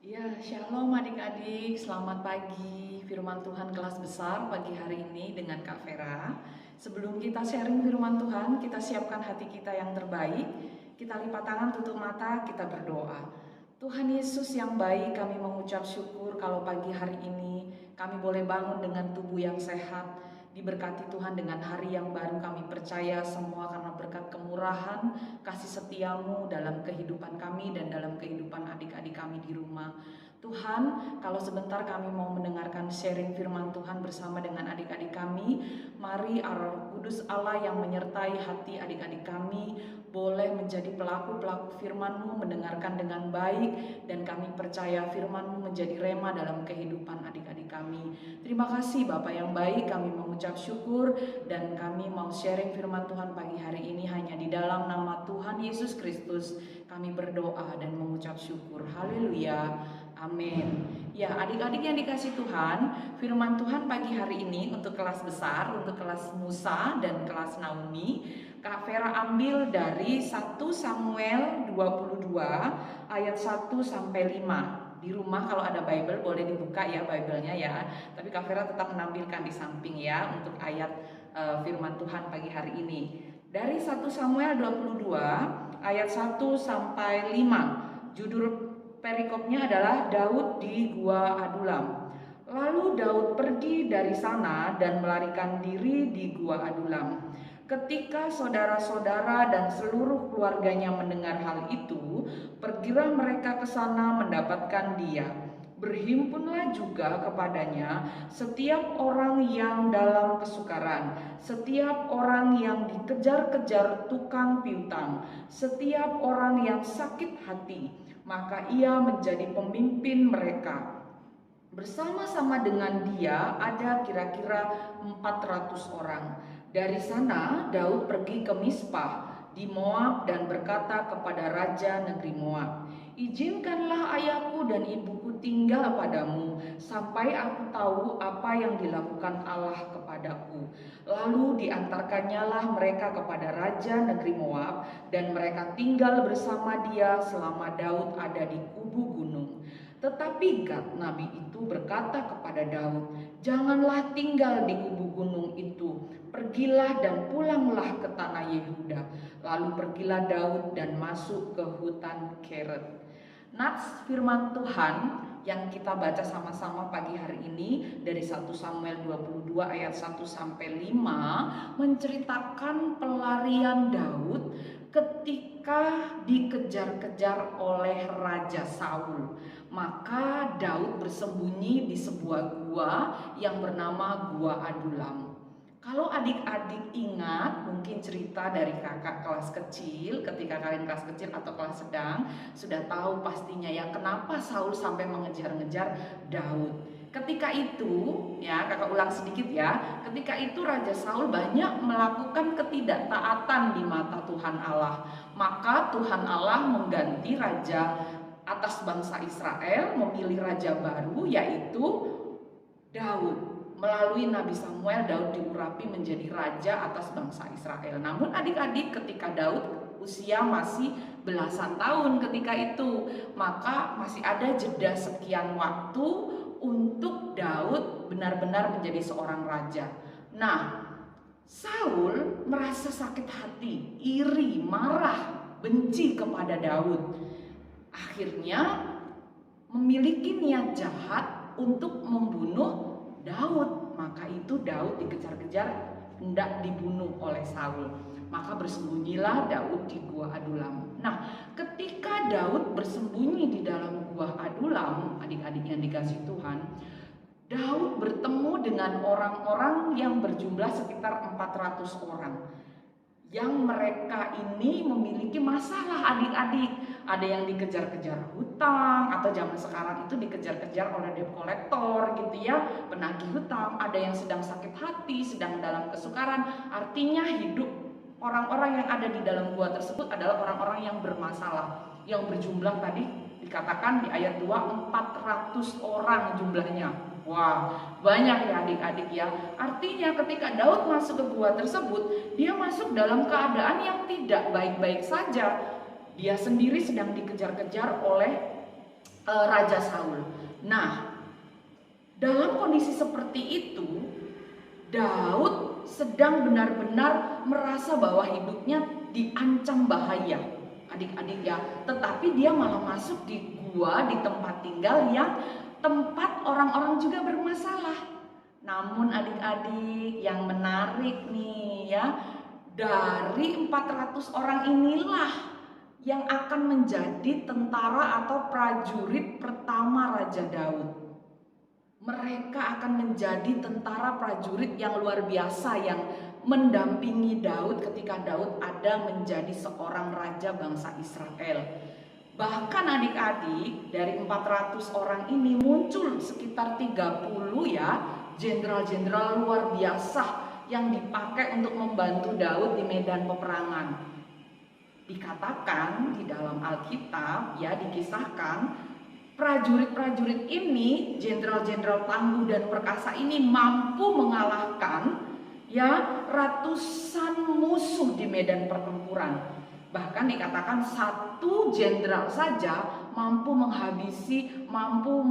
Ya, shalom adik-adik, selamat pagi. Firman Tuhan kelas besar pagi hari ini dengan Kak Vera. Sebelum kita sharing firman Tuhan, kita siapkan hati kita yang terbaik. Kita lipat tangan, tutup mata, kita berdoa. Tuhan Yesus yang baik, kami mengucap syukur kalau pagi hari ini kami boleh bangun dengan tubuh yang sehat. Diberkati Tuhan dengan hari yang baru, kami percaya semua karena berkat kemurahan, kasih setiamu dalam kehidupan kami dan dalam kehidupan adik-adik kami di rumah. Tuhan, kalau sebentar kami mau mendengarkan sharing firman Tuhan bersama dengan adik-adik kami, mari Roh Kudus Allah yang menyertai hati adik-adik kami boleh menjadi pelaku-pelaku firman-Mu, mendengarkan dengan baik, dan kami percaya firman-Mu menjadi rema dalam kehidupan adik-adik kami. Terima kasih Bapak yang baik, kami mengucap syukur dan kami mau sharing firman Tuhan pagi hari ini hanya di dalam nama Tuhan Yesus Kristus. Kami berdoa dan mengucap syukur. Haleluya. Amin. Ya, adik-adik yang dikasih Tuhan, firman Tuhan pagi hari ini untuk kelas besar, untuk kelas Musa dan kelas Naomi, Kak Vera ambil dari 1 Samuel 22 ayat 1 sampai 5. Di rumah kalau ada Bible boleh dibuka ya Bible-nya ya. Tapi Kak Vera tetap menampilkan di samping ya untuk ayat firman Tuhan pagi hari ini. Dari 1 Samuel 22 ayat 1 sampai 5. Judul perikopnya adalah Daud di Gua Adulam. Lalu Daud pergi dari sana dan melarikan diri di Gua Adulam. Ketika saudara-saudara dan seluruh keluarganya mendengar hal itu, pergilah mereka ke sana mendapatkan dia. Berhimpunlah juga kepadanya setiap orang yang dalam kesukaran, setiap orang yang dikejar-kejar tukang piutang, setiap orang yang sakit hati, maka ia menjadi pemimpin mereka. Bersama-sama dengan dia ada kira-kira 400 orang. Dari sana Daud pergi ke Mispah di Moab dan berkata kepada raja negeri Moab, "Izinkanlah ayahku dan ibuku tinggal padamu sampai aku tahu apa yang dilakukan Allah kepadaku." Lalu diantarkannyalah mereka kepada raja negeri Moab dan mereka tinggal bersama dia selama Daud ada di kubu gunung. Tetapi Gad nabi itu berkata kepada Daud, "Janganlah tinggal di kubu gunung itu, pergilah dan pulanglah ke tanah Yehuda." Lalu pergilah Daud dan masuk ke hutan Keret. Nats firman Tuhan yang kita baca sama-sama pagi hari ini dari 1 Samuel 22 ayat 1 sampai 5 menceritakan pelarian Daud ketika dikejar-kejar oleh Raja Saul. Maka Daud bersembunyi di sebuah gua yang bernama Gua Adulam. Kalau adik-adik ingat mungkin cerita dari kakak kelas kecil, ketika kalian kelas kecil atau kelas sedang, sudah tahu pastinya ya kenapa Saul sampai mengejar-ngejar Daud. Ketika itu, ya kakak ulang sedikit ya, ketika itu Raja Saul banyak melakukan ketidaktaatan di mata Tuhan Allah. Maka Tuhan Allah mengganti raja atas bangsa Israel, memilih raja baru yaitu Daud. Melalui Nabi Samuel, Daud diurapi menjadi raja atas bangsa Israel. Namun adik-adik, ketika Daud usia masih belasan tahun ketika itu, maka masih ada jeda sekian waktu untuk Daud benar-benar menjadi seorang raja. Nah, Saul merasa sakit hati, iri, marah, benci kepada Daud. Akhirnya memiliki niat jahat untuk membunuh Daud. Maka itu Daud dikejar-kejar hendak dibunuh oleh Saul. Maka bersembunyilah Daud di Gua Adulam. Nah, ketika Daud bersembunyi di dalam Gua Adulam, adik-adik yang dikasih Tuhan, Daud bertemu dengan orang-orang yang berjumlah sekitar 400 orang. Yang mereka ini memiliki masalah adik-adik. Ada yang dikejar-kejar hutang, atau zaman sekarang itu dikejar-kejar oleh debt collector gitu ya, penagih hutang. Ada yang sedang sakit hati, sedang dalam kesukaran. Artinya hidup orang-orang yang ada di dalam gua tersebut adalah orang-orang yang bermasalah. Yang berjumlah tadi dikatakan di ayat 2 400 orang jumlahnya. Wah, banyak ya adik-adik ya. Artinya ketika Daud masuk ke gua tersebut, dia masuk dalam keadaan yang tidak baik-baik saja. Dia sendiri sedang dikejar-kejar oleh Raja Saul. Nah, dalam kondisi seperti itu, Daud sedang benar-benar merasa bahwa hidupnya diancam bahaya, adik-adik ya. Tetapi dia malah masuk di gua, di tempat tinggal yang tempat orang-orang juga bermasalah. Namun adik-adik, yang menarik nih ya, dari 400 orang inilah yang akan menjadi tentara atau prajurit pertama Raja Daud. Mereka akan menjadi tentara prajurit yang luar biasa yang mendampingi Daud ketika Daud ada menjadi seorang raja bangsa Israel. Bahkan adik-adik, dari 400 orang ini muncul sekitar 30 ya jenderal-jenderal luar biasa yang dipakai untuk membantu Daud di medan peperangan. Dikatakan di dalam Alkitab ya, dikisahkan prajurit-prajurit ini, jenderal-jenderal tangguh dan perkasa ini mampu mengalahkan ya ratusan musuh di medan pertempuran. Bahkan dikatakan satu jenderal saja mampu menghabisi, mampu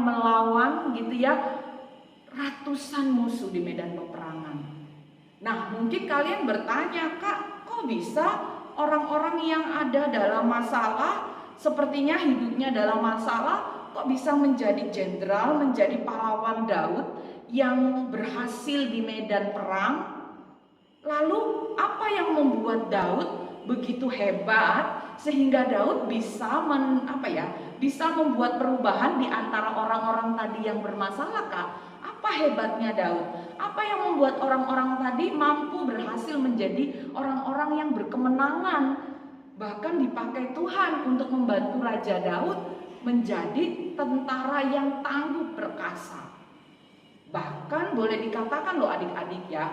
melawan gitu ya ratusan musuh di medan peperangan. Nah, mungkin kalian bertanya, Kak, kok bisa orang-orang yang ada dalam masalah, sepertinya hidupnya dalam masalah, kok bisa menjadi jenderal, menjadi pahlawan Daud yang berhasil di medan perang? Lalu apa yang membuat Daud begitu hebat sehingga Daud bisa bisa membuat perubahan di antara orang-orang tadi yang bermasalah, Kak? Apa hebatnya Daud? Apa yang membuat orang-orang tadi mampu berhasil menjadi orang-orang yang berkemenangan? Bahkan dipakai Tuhan untuk membantu Raja Daud menjadi tentara yang tangguh perkasa. Bahkan boleh dikatakan loh adik-adik ya,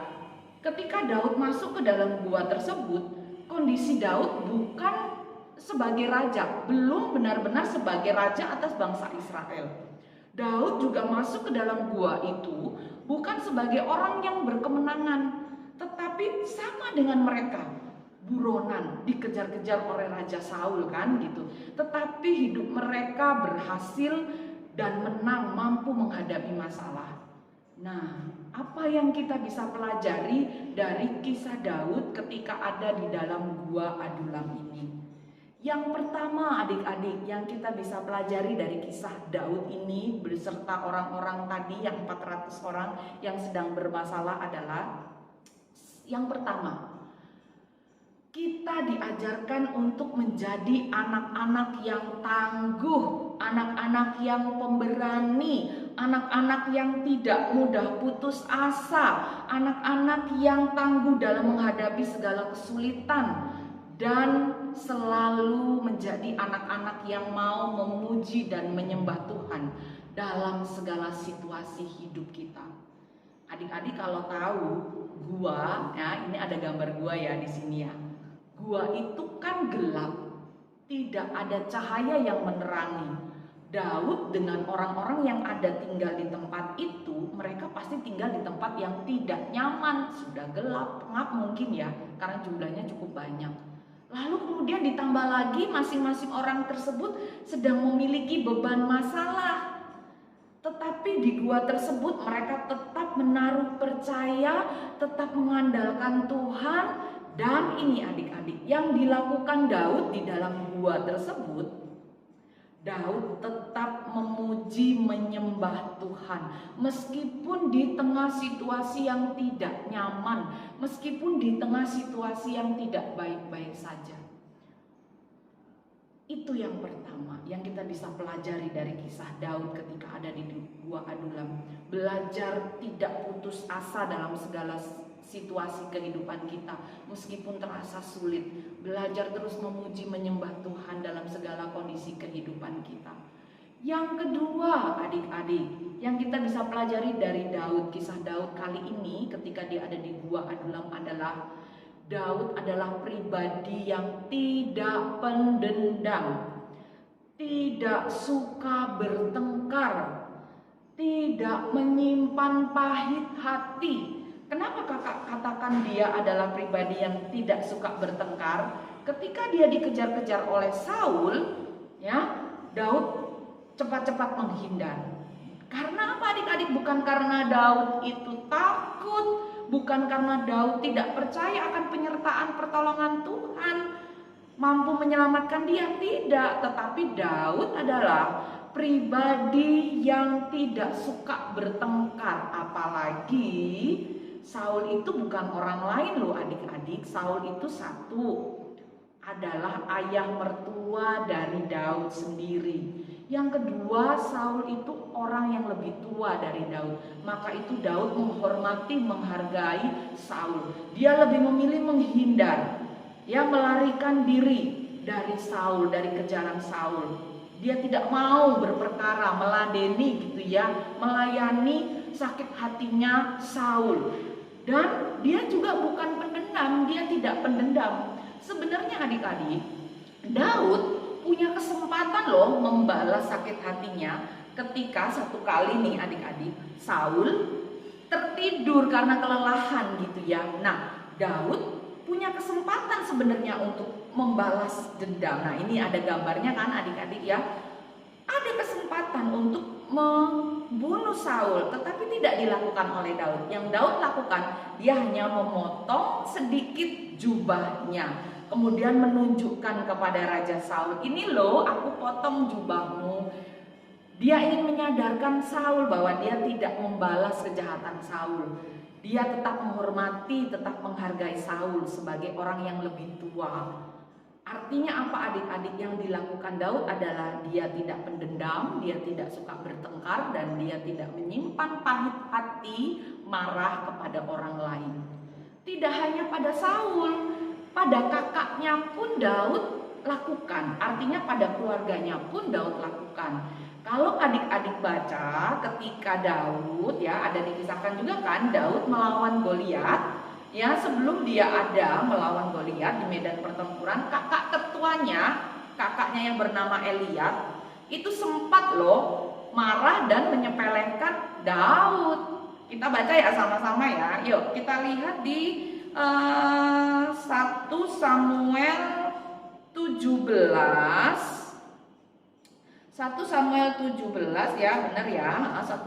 ketika Daud masuk ke dalam gua tersebut, kondisi Daud bukan sebagai raja, belum benar-benar sebagai raja atas bangsa Israel. Daud juga masuk ke dalam gua itu bukan sebagai orang yang berkemenangan, tetapi sama dengan mereka, buronan, dikejar-kejar oleh Raja Saul kan gitu. Tetapi hidup mereka berhasil dan menang, mampu menghadapi masalah. Nah, apa yang kita bisa pelajari dari kisah Daud ketika ada di dalam gua Adulam ini? Yang pertama adik-adik yang kita bisa pelajari dari kisah Daud ini beserta orang-orang tadi yang 400 orang yang sedang bermasalah adalah, yang pertama, kita diajarkan untuk menjadi anak-anak yang tangguh, anak-anak yang pemberani, anak-anak yang tidak mudah putus asa, anak-anak yang tangguh dalam menghadapi segala kesulitan, dan selalu menjadi anak-anak yang mau memuji dan menyembah Tuhan dalam segala situasi hidup kita. Adik-adik kalau tahu gua, ya ini ada gambar gua ya di sini ya. Gua itu kan gelap, tidak ada cahaya yang menerangi. Daud dengan orang-orang yang ada tinggal di tempat itu, mereka pasti tinggal di tempat yang tidak nyaman, sudah gelap, pengap mungkin ya, karena jumlahnya cukup banyak. Lalu kemudian ditambah lagi masing-masing orang tersebut sedang memiliki beban masalah. Tetapi di gua tersebut mereka tetap menaruh percaya, tetap mengandalkan Tuhan. Dan ini adik-adik yang dilakukan Daud di dalam gua tersebut, Daud tetap memuji menyembah Tuhan meskipun di tengah situasi yang tidak nyaman, meskipun di tengah situasi yang tidak baik-baik saja. Itu yang pertama yang kita bisa pelajari dari kisah Daud ketika ada di gua Adulam. Belajar tidak putus asa dalam segala situasi kehidupan kita meskipun terasa sulit. Belajar terus memuji menyembah Tuhan dalam segala kondisi kehidupan kita. Yang kedua adik-adik yang kita bisa pelajari dari Daud, kisah Daud kali ini ketika dia ada di gua Adulam adalah Daud adalah pribadi yang tidak pendendam, tidak suka bertengkar, tidak menyimpan pahit hati. Kenapa kakak katakan dia adalah pribadi yang tidak suka bertengkar? Ketika dia dikejar-kejar oleh Saul, ya, Daud cepat-cepat menghindar. Karena apa adik-adik? Bukan karena Daud itu takut, bukan karena Daud tidak percaya akan penyertaan pertolongan Tuhan mampu menyelamatkan dia, tidak. Tetapi Daud adalah pribadi yang tidak suka bertengkar. Apalagi Saul itu bukan orang lain loh adik-adik. Saul itu adalah ayah mertua dari Daud sendiri. Yang kedua, Saul itu orang yang lebih tua dari Daud. Maka itu Daud menghormati, menghargai Saul. Dia lebih memilih menghindar, ya, melarikan diri dari Saul, dari kejaran Saul. Dia tidak mau berperkara, meladeni gitu ya, melayani sakit hatinya Saul. Dan dia juga bukan pendendam, dia tidak pendendam. Sebenarnya adik-adik, Daud punya kesempatan loh membalas sakit hatinya ketika satu kali nih adik-adik, Saul tertidur karena kelelahan gitu ya. Nah, Daud punya kesempatan sebenarnya untuk membalas dendam. Nah, ini ada gambarnya kan adik-adik ya. Ada kesempatan untuk membunuh Saul, tetapi tidak dilakukan oleh Daud. Yang Daud lakukan, dia hanya memotong sedikit jubahnya, kemudian menunjukkan kepada Raja Saul, ini loh aku potong jubahmu. Dia ingin menyadarkan Saul bahwa dia tidak membalas kejahatan Saul. Dia tetap menghormati, tetap menghargai Saul sebagai orang yang lebih tua. Artinya apa adik-adik? Yang dilakukan Daud adalah dia tidak pendendam, dia tidak suka bertengkar, dan dia tidak menyimpan pahit hati marah kepada orang lain. Tidak hanya pada Saul, pada kakaknya pun Daud lakukan. Artinya pada keluarganya pun Daud lakukan. Kalau adik-adik baca ketika Daud, ya, ada dikisahkan juga kan Daud melawan Goliat. Ya, sebelum dia ada melawan Goliat di medan pertempuran, kakak tertuanya, kakaknya yang bernama Eliab, itu sempat loh marah dan menyepelekan Daud. Kita baca ya sama-sama ya. Yuk kita lihat di 1 Samuel 17. 1 Samuel 17 ya, benar ya. 1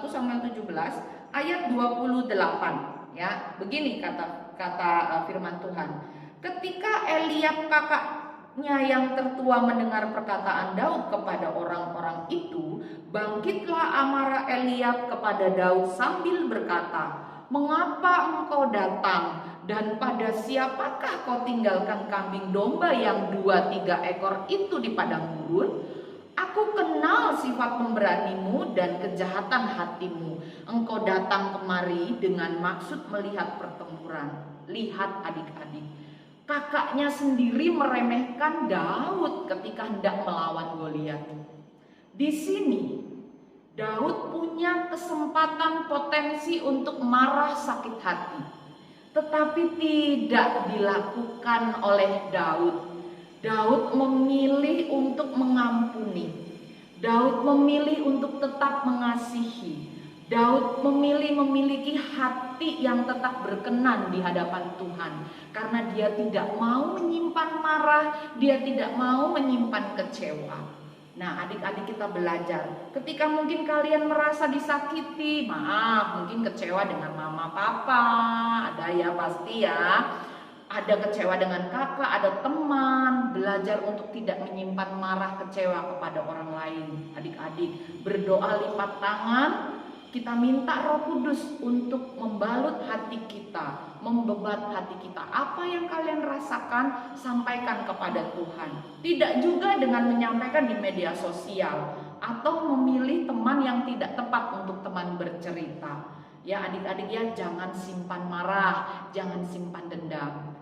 Samuel 17 ayat 28. Ya, begini kata firman Tuhan. Ketika Eliab kakaknya yang tertua mendengar perkataan Daud kepada orang-orang itu, bangkitlah amarah Eliab kepada Daud sambil berkata, "Mengapa engkau datang? Dan pada siapakah kau tinggalkan kambing domba yang 2-3 ekor itu di padang gurun? Aku kenal sifat pemberanimu dan kejahatan hatimu. Engkau datang kemari dengan maksud melihat pertempuran." Lihat adik-adik, kakaknya sendiri meremehkan Daud ketika hendak melawan Goliat. Di sini Daud punya kesempatan potensi untuk marah sakit hati, tetapi tidak dilakukan oleh Daud. Daud memilih untuk mengampuni. Daud memilih untuk tetap mengasihi. Daud memilih memiliki hati yang tetap berkenan di hadapan Tuhan. Karena dia tidak mau menyimpan marah, dia tidak mau menyimpan kecewa. Nah, adik-adik kita belajar. Ketika mungkin kalian merasa disakiti, maaf, mungkin kecewa dengan mama papa, ada ya pasti ya. Ada kecewa dengan kakak, ada teman. Belajar untuk tidak menyimpan marah, kecewa kepada orang lain. Adik-adik berdoa lipat tangan. Kita minta Roh Kudus untuk membalut hati kita, membebat hati kita. Apa yang kalian rasakan, sampaikan kepada Tuhan. Tidak juga dengan menyampaikan di media sosial atau memilih teman yang tidak tepat untuk teman bercerita. Ya adik-adik ya, jangan simpan marah, jangan simpan dendam.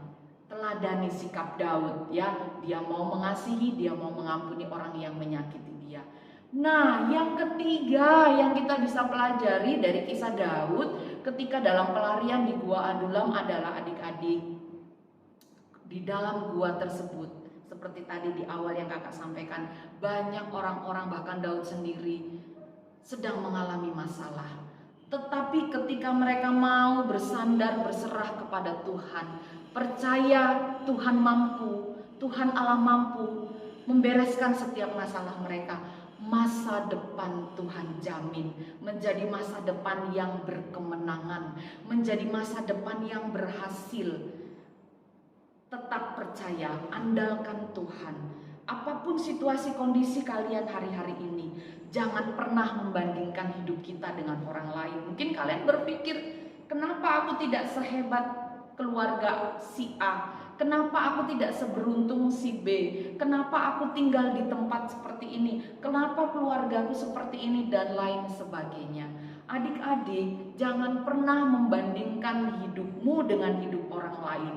Teladani sikap Daud ya, dia mau mengasihi, dia mau mengampuni orang yang menyakiti dia. Nah, yang ketiga yang kita bisa pelajari dari kisah Daud ketika dalam pelarian di Gua Adulam adalah adik-adik, di dalam gua tersebut, seperti tadi di awal yang kakak sampaikan, banyak orang-orang bahkan Daud sendiri sedang mengalami masalah. Tetapi ketika mereka mau bersandar, berserah kepada Tuhan, percaya Tuhan mampu, Tuhan Allah mampu, membereskan setiap masalah mereka. Masa depan Tuhan jamin menjadi masa depan yang berkemenangan, menjadi masa depan yang berhasil. Tetap percaya, andalkan Tuhan. Apapun situasi kondisi kalian hari-hari ini, jangan pernah membandingkan hidup kita dengan orang lain. Mungkin kalian berpikir, kenapa aku tidak sehebat keluarga si A? Kenapa aku tidak seberuntung si B? Kenapa aku tinggal di tempat seperti ini? Kenapa keluargaku seperti ini? Dan lain sebagainya. Adik-adik, jangan pernah membandingkan hidupmu dengan hidup orang lain.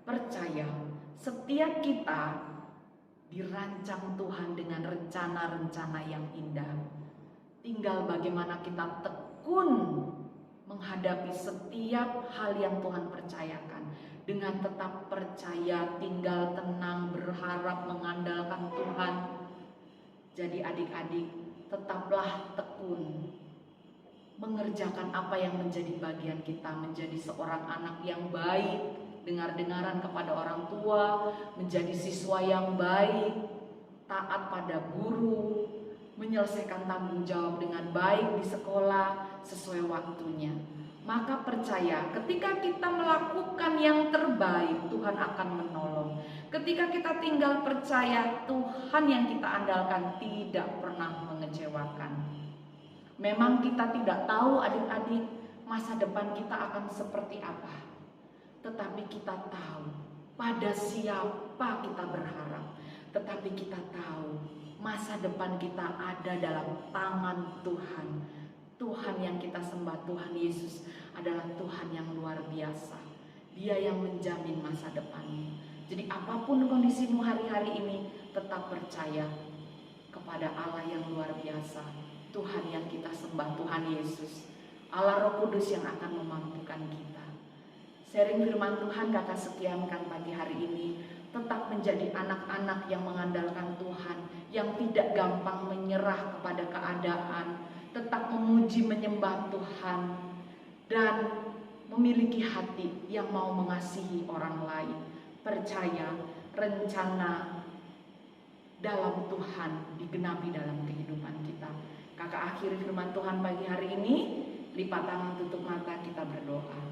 Percaya, setiap kita dirancang Tuhan dengan rencana-rencana yang indah. Tinggal bagaimana kita tekun menghadapi setiap hal yang Tuhan percayakan. Dengan tetap percaya, tinggal tenang, berharap, mengandalkan Tuhan. Jadi adik-adik, tetaplah tekun mengerjakan apa yang menjadi bagian kita, menjadi seorang anak yang baik, dengar-dengaran kepada orang tua, menjadi siswa yang baik, taat pada guru, menyelesaikan tanggung jawab dengan baik di sekolah sesuai waktunya. Maka percaya, ketika kita melakukan yang terbaik, Tuhan akan menolong. Ketika kita tinggal percaya, Tuhan yang kita andalkan tidak pernah mengecewakan. Memang kita tidak tahu adik-adik masa depan kita akan seperti apa. Tetapi kita tahu pada siapa kita berharap. Tetapi kita tahu masa depan kita ada dalam tangan Tuhan. Tuhan yang kita sembah, Tuhan Yesus adalah Tuhan yang luar biasa. Dia yang menjamin masa depanmu. Jadi apapun kondisimu hari-hari ini, tetap percaya kepada Allah yang luar biasa. Tuhan yang kita sembah, Tuhan Yesus, Allah Roh Kudus yang akan memampukan kita. Sharing firman Tuhan kakak sekiankan pagi hari ini. Tetap menjadi anak-anak yang mengandalkan Tuhan, yang tidak gampang menyerah kepada keadaan, tetap memuji menyembah Tuhan, dan memiliki hati yang mau mengasihi orang lain. Percaya rencana dalam Tuhan digenapi dalam kehidupan kita. Kakak akhiri firman Tuhan pagi hari ini. Lipat tangan, tutup mata, kita berdoa.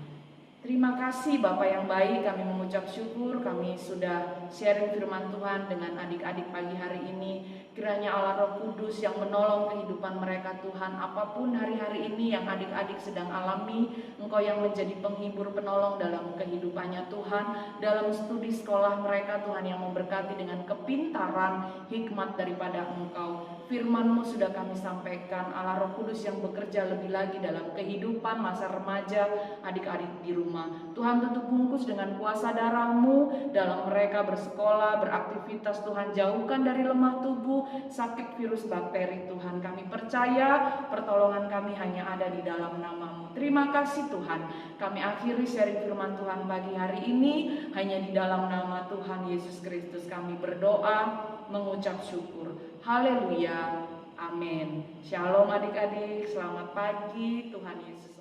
Terima kasih Bapak yang baik, kami mengucap syukur kami sudah sharing firman Tuhan dengan adik-adik pagi hari ini. Kiranya Allah Roh Kudus yang menolong kehidupan mereka Tuhan. Apapun hari-hari ini yang adik-adik sedang alami, Engkau yang menjadi penghibur penolong dalam kehidupannya Tuhan. Dalam studi sekolah mereka Tuhan yang memberkati dengan kepintaran, hikmat daripada Engkau. Firman-Mu sudah kami sampaikan, Allah Roh Kudus yang bekerja lebih lagi dalam kehidupan masa remaja adik-adik di rumah. Tuhan tutup bungkus dengan kuasa darah-Mu dalam mereka bersekolah, beraktivitas. Tuhan jauhkan dari lemah tubuh, sakit, virus, bakteri. Tuhan kami percaya pertolongan kami hanya ada di dalam nama-Mu. Terima kasih Tuhan. Kami akhiri sharing firman Tuhan pagi hari ini. Hanya di dalam nama Tuhan Yesus Kristus kami berdoa, mengucap syukur. Haleluya. Amin. Shalom adik-adik. Selamat pagi. Tuhan Yesus